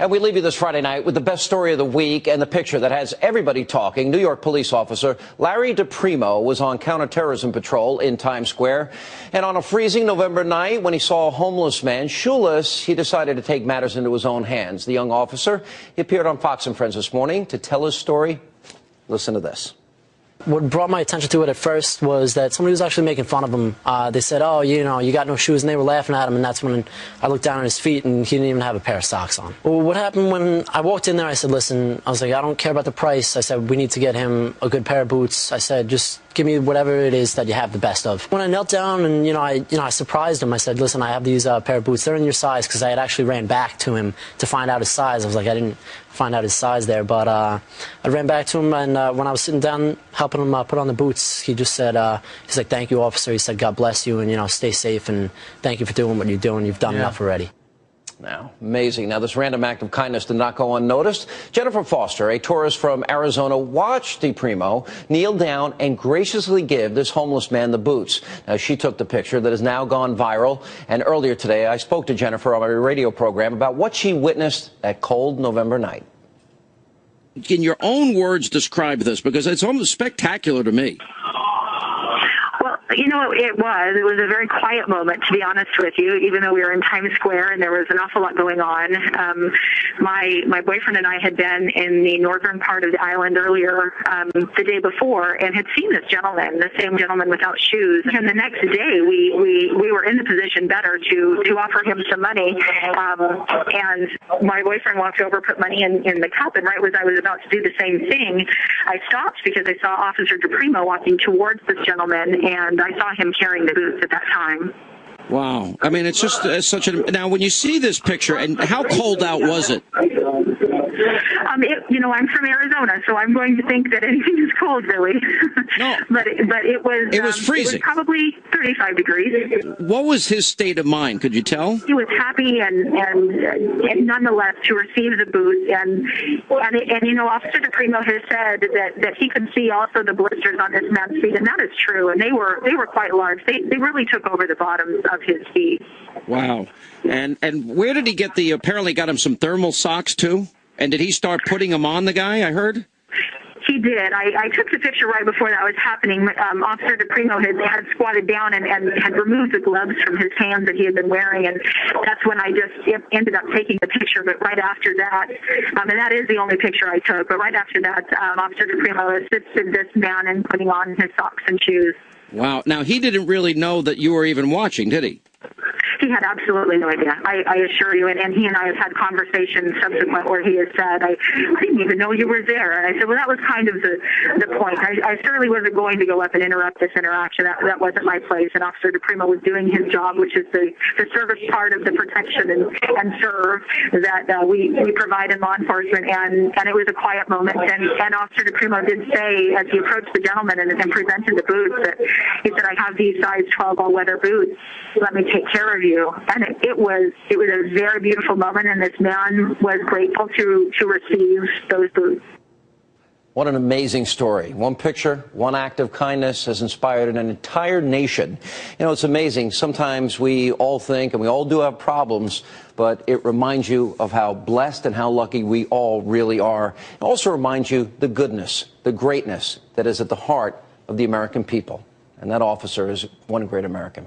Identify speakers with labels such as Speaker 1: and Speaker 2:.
Speaker 1: And we leave you this Friday night with the best story of the week and the picture that has everybody talking. New York police officer Larry DePrimo was on counterterrorism patrol in Times Square. And on a freezing November night, when he saw a homeless man shoeless, he decided to take matters into his own hands. The young officer, he appeared on Fox and Friends this morning to tell his story. Listen to this.
Speaker 2: What brought my attention to it at first was that somebody was actually making fun of him. They said, oh, you got no shoes, and they were laughing at him, and that's when I looked down at his feet, and he didn't even have a pair of socks on. Well, what happened when I walked in there, I said, listen, I was like, I don't care about the price. I said, we need to get him a good pair of boots. I said, just give me whatever it is that you have the best of. When I knelt down and, I surprised him, I said, listen, I have these pair of boots. They're in your size, because I had actually ran back to him to find out his size. I was like, I didn't find out his size there, but I ran back to him, and when I was sitting down helping him put on the boots, he just said, he's like, thank you, officer. He said, God bless you, and, stay safe, and thank you for doing what you're doing. You've done enough already.
Speaker 1: Now, amazing. Now, this random act of kindness did not go unnoticed. Jennifer Foster, a tourist from Arizona, watched DePrimo kneel down and graciously give this homeless man the boots. Now, she took the picture that has now gone viral. And earlier today, I spoke to Jennifer on my radio program about what she witnessed that cold November night.
Speaker 3: In your own words, describe this, because it's almost spectacular to me.
Speaker 4: It was a very quiet moment, to be honest with you, even though we were in Times Square and there was an awful lot going on. My boyfriend and I had been in the northern part of the island earlier the day before and had seen this gentleman, the same gentleman without shoes. And the next day, we were in the position better to offer him some money. And my boyfriend walked over, put money in the cup, and right as I was about to do the same thing, I stopped because I saw Officer DePrimo walking towards this gentleman, and I saw him carrying the boots at that time.
Speaker 3: Wow. I mean, it's just such a... Now, when you see this picture, and how cold out was it?
Speaker 4: I'm from Arizona, so I'm going to think that anything is cold, really.
Speaker 3: No.
Speaker 4: but it was
Speaker 3: freezing.
Speaker 4: It was probably 35 degrees.
Speaker 3: What was his state of mind? Could you tell?
Speaker 4: He was happy and nonetheless to receive the boots. And Officer DePrimo has said that he could see also the blisters on this man's feet, and that is true. And they were quite large. They really took over the bottoms of his feet.
Speaker 3: Wow. And where did he get apparently got him some thermal socks too? And did he start putting them on the guy, I heard?
Speaker 4: He did. I took the picture right before that was happening. Officer DePrimo had squatted down and had removed the gloves from his hands that he had been wearing, and that's when I just ended up taking the picture. But right after that, and that is the only picture I took, but right after that, Officer DePrimo assisted this man in putting on his socks and shoes.
Speaker 3: Wow. Now, he didn't really know that you were even watching, did he?
Speaker 4: He had absolutely no idea, I assure you, and he and I have had conversations subsequent where he has said, I didn't even know you were there. And I said, well, that was kind of the point. I certainly wasn't going to go up and interrupt this interaction. That wasn't my place. And Officer DePrimo was doing his job, which is the service part of the protection and serve that we provide in law enforcement. And it was a quiet moment. And Officer DePrimo did say, as he approached the gentleman and presented the boots, that he said, I have these size 12 all-weather boots. Let me take care of you. And it was a very beautiful moment, and this man was grateful to receive those boots.
Speaker 1: What an amazing story. One picture, one act of kindness has inspired an entire nation. It's amazing. Sometimes we all think, and we all do have problems, but it reminds you of how blessed and how lucky we all really are. It also reminds you the goodness, the greatness that is at the heart of the American people. And that officer is one great American.